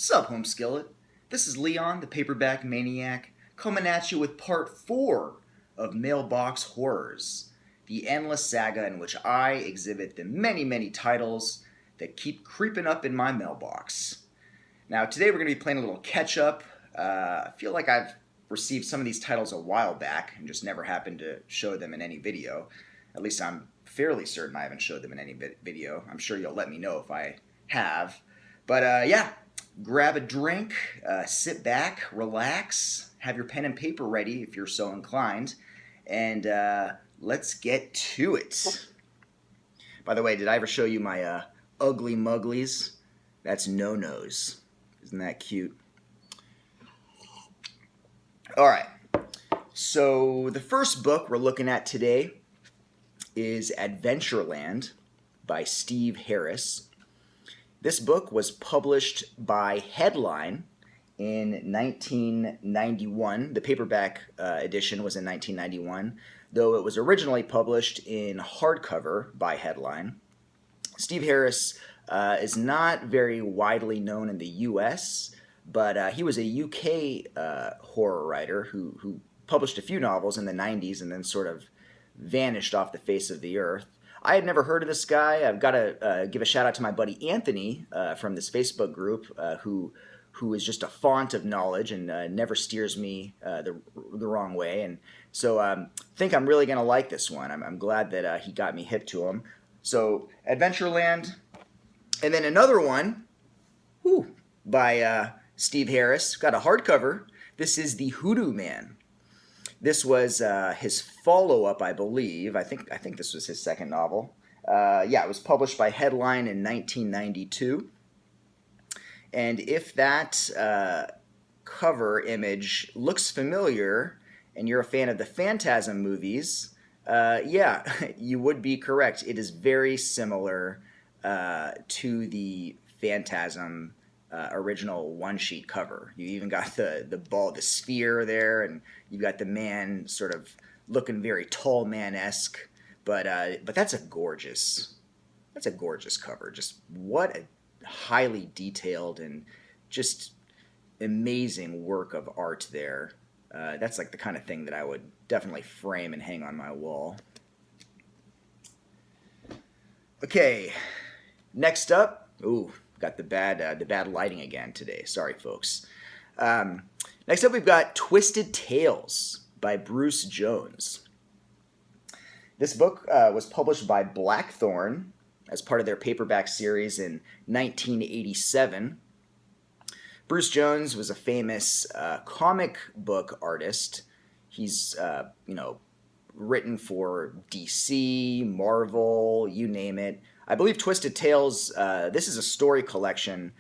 Sup, Home Skillet? This is Leon, the Paperback Maniac, coming at you with part 4 of Mailbox Horrors, the endless saga in which I exhibit the many titles that keep creeping up in my mailbox. Now, today we're going to be playing a little catch-up. I feel like I've received some of these titles a while back and just never happened to show them in any video. At least I'm fairly certain I haven't showed them in any video. I'm sure you'll let me know if I have. But yeah, grab a drink, sit back, relax, have your pen and paper ready if you're so inclined, and let's get to it. By the way, did I ever show you my ugly mugglies? That's no-nos. Isn't that cute? Alright, so the first book we're looking at today is Adventureland by Steve Harris. This book was published by Headline in 1991. The paperback edition was in 1991, though it was originally published in hardcover by Headline. Steve Harris is not very widely known in the U.S., but he was a UK horror writer who published a few novels in the 90s and then sort of vanished off the face of the earth. I had never heard of this guy. I've got to give a shout out to my buddy Anthony from this Facebook group who is just a font of knowledge and never steers me the wrong way. And so I think I'm really going to like this one. I'm glad that he got me hip to him. So Adventureland. And then another one by Steve Harris. Got a hardcover. This is the Hoodoo Man. This was his follow-up, I believe. I think this was his second novel. Yeah, it was published by Headline in 1992. And if that cover image looks familiar and you're a fan of the Phantasm movies, yeah, you would be correct. It is very similar to the Phantasm original one-sheet cover. You even got the ball, the sphere there, and you've got the man sort of looking very tall man-esque. But that's a gorgeous cover. Just what a highly detailed and just amazing work of art there. That's like the kind of thing that I would definitely frame and hang on my wall. Okay, next up, got the bad lighting again today. Sorry, folks. Next up, we've got Twisted Tales by Bruce Jones. This book was published by Blackthorn as part of their paperback series in 1987. Bruce Jones was a famous comic book artist. He's, written for DC, Marvel, you name it. I believe Twisted Tales, this is a story collection.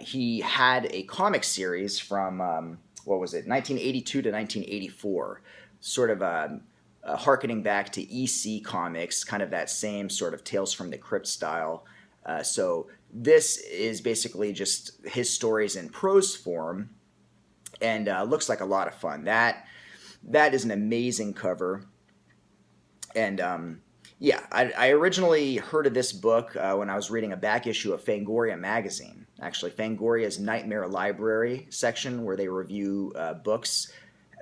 He had a comic series from, 1982 to 1984, sort of hearkening back to EC Comics, kind of that same sort of Tales from the Crypt style. So this is basically just his stories in prose form, and looks like a lot of fun. That is an amazing cover. And yeah, I originally heard of this book when I was reading a back issue of Fangoria magazine. Actually, Fangoria's Nightmare Library section, where they review books,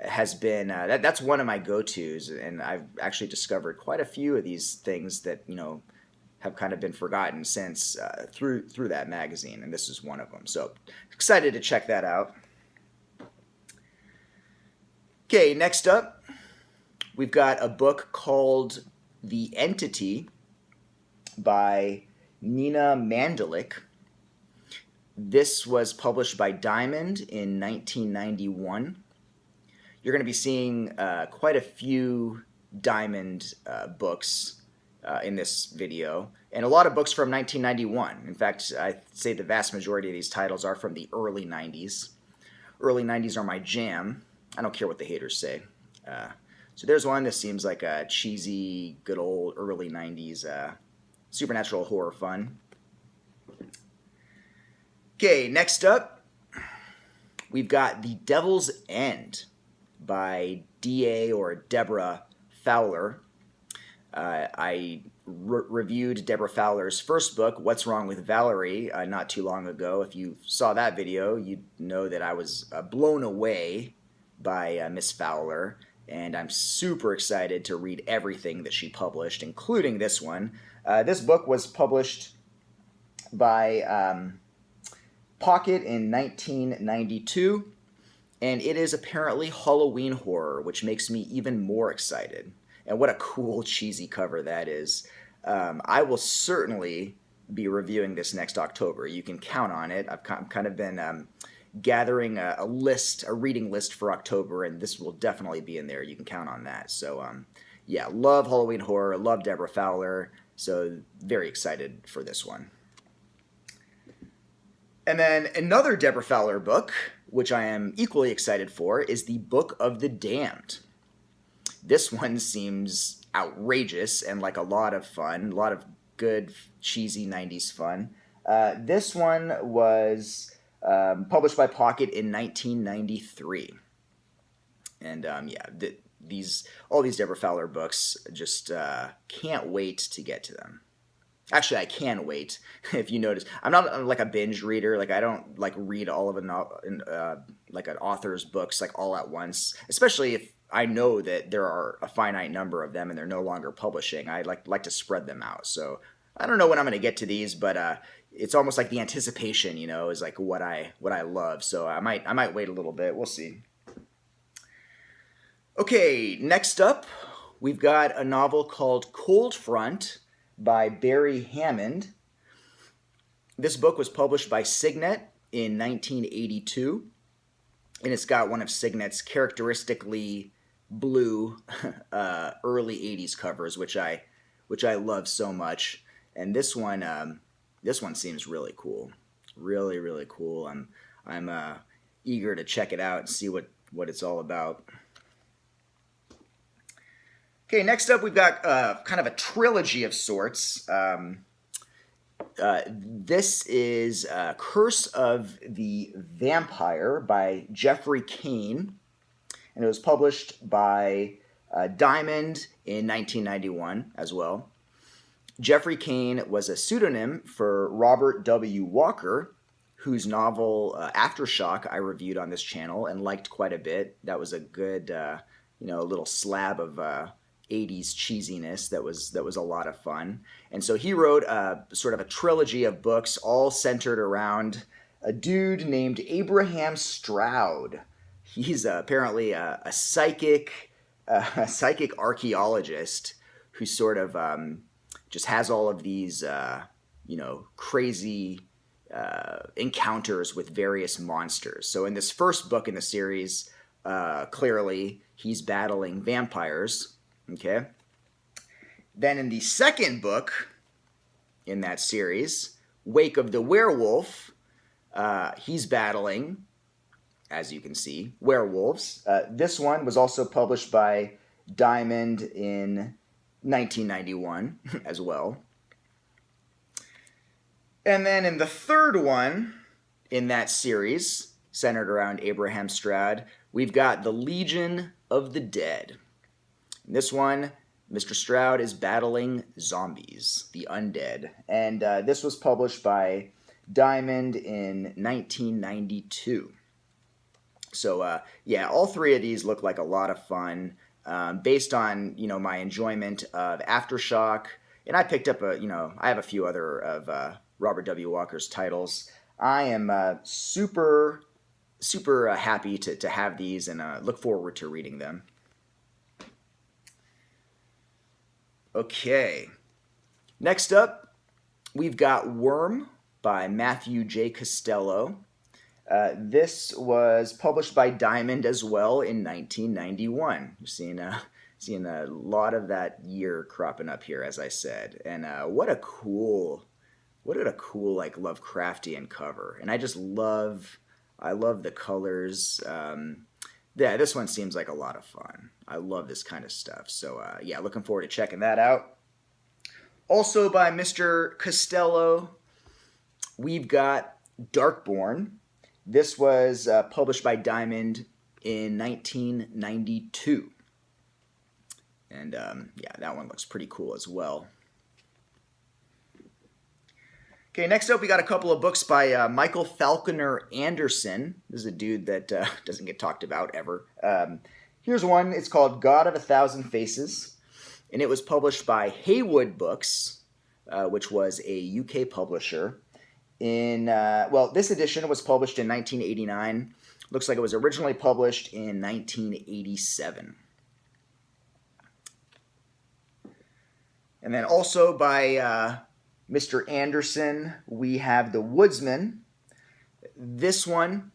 has been that's one of my go-tos, and I've actually discovered quite a few of these things that have kind of been forgotten since through that magazine, and this is one of them. So excited to check that out. Okay, next up, we've got a book called The Entity by Nina Mandalik. This was published by Diamond in 1991. You're going to be seeing quite a few Diamond books in this video, and a lot of books from 1991. In fact, I'd say the vast majority of these titles are from the early 90s. Early 90s are my jam. I don't care what the haters say. So there's one that seems like a cheesy, good old early 90s supernatural horror fun. Okay, next up, we've got The Devil's End by D.A. or Deborah Fowler. I reviewed Deborah Fowler's first book, What's Wrong with Valerie, not too long ago. If you saw that video, you'd know that I was blown away by Miss Fowler, and I'm super excited to read everything that she published, including this one. This book was published by Pocket in 1992, and it is apparently Halloween horror, which makes me even more excited. And what a cool, cheesy cover that is. I will certainly be reviewing this next October. You can count on it. I've kind of been gathering a reading list for October, and this will definitely be in there. You can count on that. So, yeah, love Halloween horror, love Deborah Fowler, so very excited for this one. And then another Deborah Fowler book, which I am equally excited for, is The Book of the Damned. This one seems outrageous and like a lot of fun, a lot of good, cheesy 90s fun. This one was published by Pocket in 1993. And yeah, all these Deborah Fowler books, just can't wait to get to them. Actually, I can wait. If you notice, I'm not like a binge reader. Like I don't like read all of like an author's books like all at once, especially if I know that there are a finite number of them and they're no longer publishing. I like to spread them out. So I don't know when I'm going to get to these, but it's almost like the anticipation, is like what I love. So I might wait a little bit. We'll see. Okay, next up, we've got a novel called Cold Front by Barry Hammond. This book was published by Signet in 1982, and it's got one of Signet's characteristically blue early 80s covers, which I love so much. And this one seems really cool, really, really cool. I'm eager to check it out and see what it's all about. Okay, next up we've got kind of a trilogy of sorts. This is Curse of the Vampire by Jeffrey Kane, and it was published by Diamond in 1991 as well. Jeffrey Kane was a pseudonym for Robert W. Walker, whose novel Aftershock I reviewed on this channel and liked quite a bit. That was a good, little slab of 80s cheesiness that was a lot of fun. And so he wrote sort of a trilogy of books all centered around a dude named Abraham Stroud. He's apparently a psychic archaeologist who sort of just has all of these crazy encounters with various monsters. So in this first book in the series, clearly he's battling vampires. Okay. Then in the second book in that series, Wake of the Werewolf, he's battling, as you can see, werewolves. This one was also published by Diamond in 1991 as well. And then in the third one in that series, centered around Abraham Stroud, we've got The Legion of the Dead. In this one, Mr. Stroud is battling zombies, the undead. And this was published by Diamond in 1992. So, yeah, all three of these look like a lot of fun. Based on, my enjoyment of Aftershock. And I picked up I have a few other of Robert W. Walker's titles. I am super, super happy to have these and look forward to reading them. Okay, next up, we've got Worm by Matthew J. Costello. This was published by Diamond as well in 1991. You're seeing a lot of that year cropping up here, as I said. And what a cool like Lovecraftian cover. And I love the colors. Yeah, this one seems like a lot of fun. I love this kind of stuff. So, yeah, looking forward to checking that out. Also by Mr. Costello, we've got Darkborn. This was published by Diamond in 1992. And yeah, that one looks pretty cool as well. Okay, next up we got a couple of books by Michael Falconer Anderson. This is a dude that doesn't get talked about ever. Here's one. It's called God of a Thousand Faces, and it was published by Haywood Books, which was a UK publisher. Well, this edition was published in 1989. Looks like it was originally published in 1987. And then also by Mr. Anderson, we have The Woodsman. This one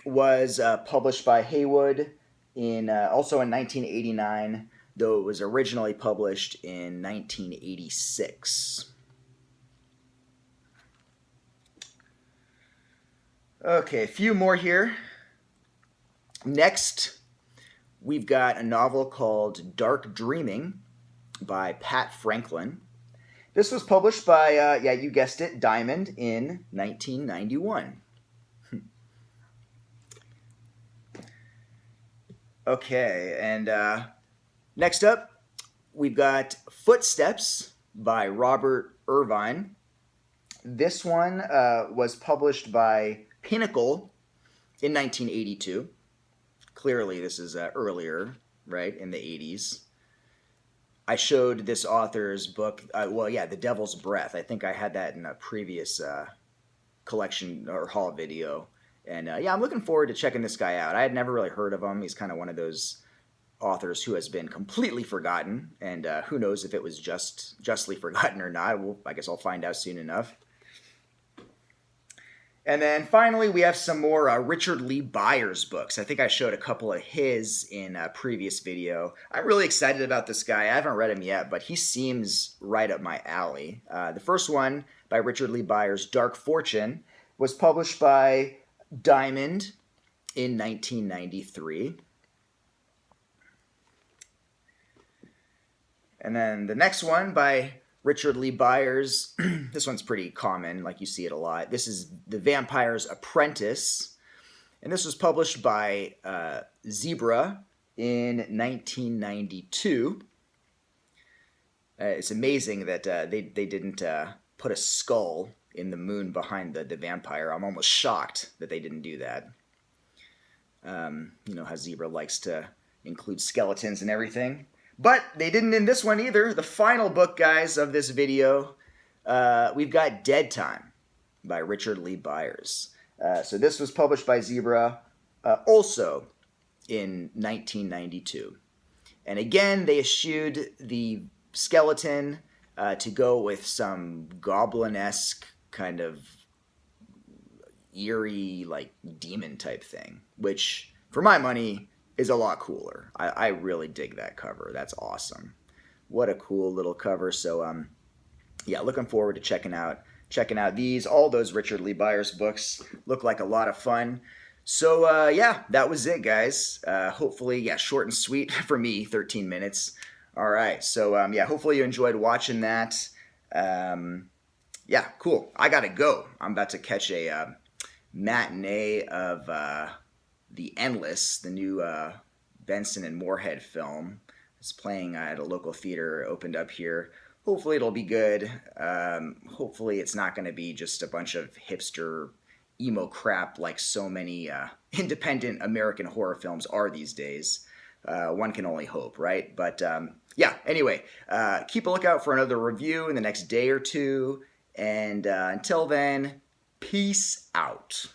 was published by Haywood also in 1989, though it was originally published in 1986. Okay, a few more here. Next, we've got a novel called Dark Dreaming by Pat Franklin. This was published by, yeah, you guessed it, Diamond in 1991. Okay, and next up, we've got Footsteps by Robert Irvine. This one was published by Pinnacle in 1982. Clearly, this is earlier, right, in the 80s. I showed this author's book, well, yeah, The Devil's Breath. I think I had that in a previous collection or haul video. And yeah, I'm looking forward to checking this guy out. I had never really heard of him. He's kind of one of those authors who has been completely forgotten. And who knows if it was justly forgotten or not. I guess I'll find out soon enough. And then finally, we have some more Richard Lee Byers books. I think I showed a couple of his in a previous video. I'm really excited about this guy. I haven't read him yet, but he seems right up my alley. The first one by Richard Lee Byers, Dark Fortune, was published by Diamond in 1993. And then the next one by Richard Lee Byers, this one's pretty common, like you see it a lot. This is The Vampire's Apprentice, and this was published by Zebra in 1992. It's amazing that they didn't put a skull in the moon behind the vampire. I'm almost shocked that they didn't do that. You know how Zebra likes to include skeletons and everything. But they didn't in this one either. The final book, guys, of this video, we've got Dead Time by Richard Lee Byers. So this was published by Zebra also in 1992. And again, they eschewed the skeleton to go with some goblin-esque kind of eerie, like, demon type thing, which, for my money, is a lot cooler. I really dig that cover. That's awesome. What a cool little cover. So yeah, looking forward to checking out these. All those Richard Lee Byers books look like a lot of fun. So yeah, that was it, guys. Hopefully, yeah, short and sweet for me, 13 minutes. All right. So yeah, hopefully you enjoyed watching that. Yeah, cool. I gotta go. I'm about to catch a matinee of The Endless, the new Benson and Moorhead film. It's playing at a local theater, opened up here. Hopefully it'll be good. Hopefully it's not going to be just a bunch of hipster emo crap like so many independent American horror films are these days. One can only hope, right? But yeah, anyway, keep a lookout for another review in the next day or two. And until then, peace out.